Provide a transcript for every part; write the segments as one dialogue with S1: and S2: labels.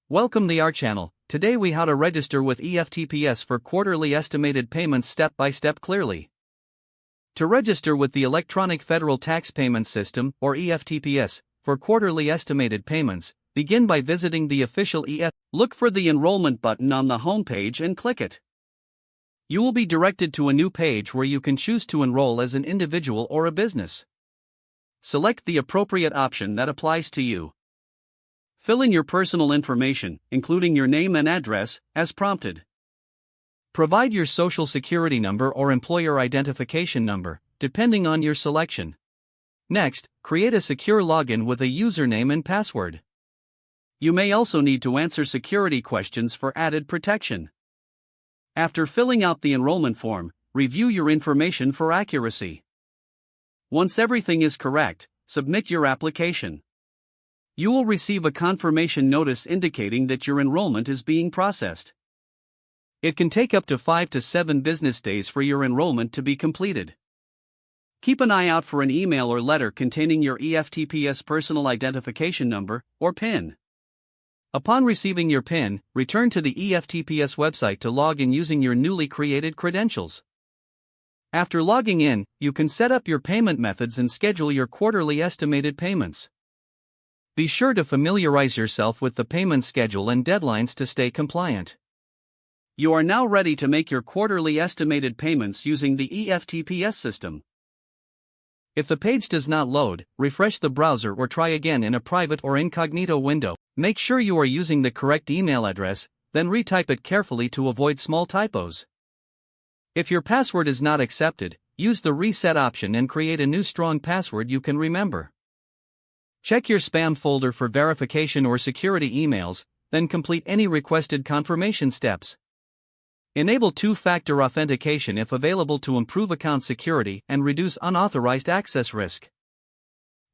S1: Welcome to our channel. Today we how to register with EFTPS for quarterly estimated payments step by step clearly. To register with the Electronic Federal Tax Payment System, or EFTPS, for quarterly estimated payments, begin by visiting the official Look for the enrollment button on the home page and click it. You will be directed to a new page where you can choose to enroll as an individual or a business. Select the appropriate option that applies to you. Fill in your personal information, including your name and address, as prompted. Provide your social security number or employer identification number, depending on your selection. Next, create a secure login with a username and password. You may also need to answer security questions for added protection. After filling out the enrollment form, review your information for accuracy. Once everything is correct, submit your application. You will receive a confirmation notice indicating that your enrollment is being processed. It can take up to 5 to 7 business days for your enrollment to be completed. Keep an eye out for an email or letter containing your EFTPS personal identification number, or PIN. Upon receiving your PIN, return to the EFTPS website to log in using your newly created credentials. After logging in, you can set up your payment methods and schedule your quarterly estimated payments. Be sure to familiarize yourself with the payment schedule and deadlines to stay compliant. You are now ready to make your quarterly estimated payments using the EFTPS system. If the page does not load, refresh the browser or try again in a private or incognito window. Make sure you are using the correct email address, then retype it carefully to avoid small typos. If your password is not accepted, use the reset option and create a new strong password you can remember. Check your spam folder for verification or security emails, then complete any requested confirmation steps. Enable two-factor authentication if available to improve account security and reduce unauthorized access risk.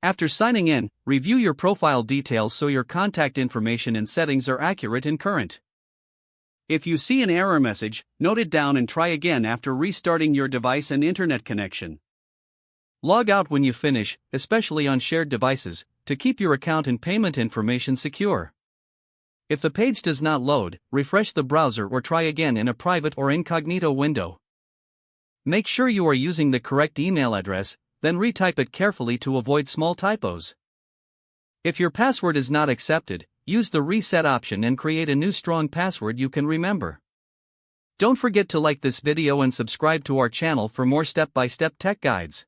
S1: After signing in, review your profile details so your contact information and settings are accurate and current. If you see an error message, note it down and try again after restarting your device and internet connection. Log out when you finish, especially on shared devices, to keep your account and payment information secure. If the page does not load, refresh the browser or try again in a private or incognito window. Make sure you are using the correct email address, then retype it carefully to avoid small typos. If your password is not accepted, use the reset option and create a new strong password you can remember. Don't forget to like this video and subscribe to our channel for more step-by-step tech guides.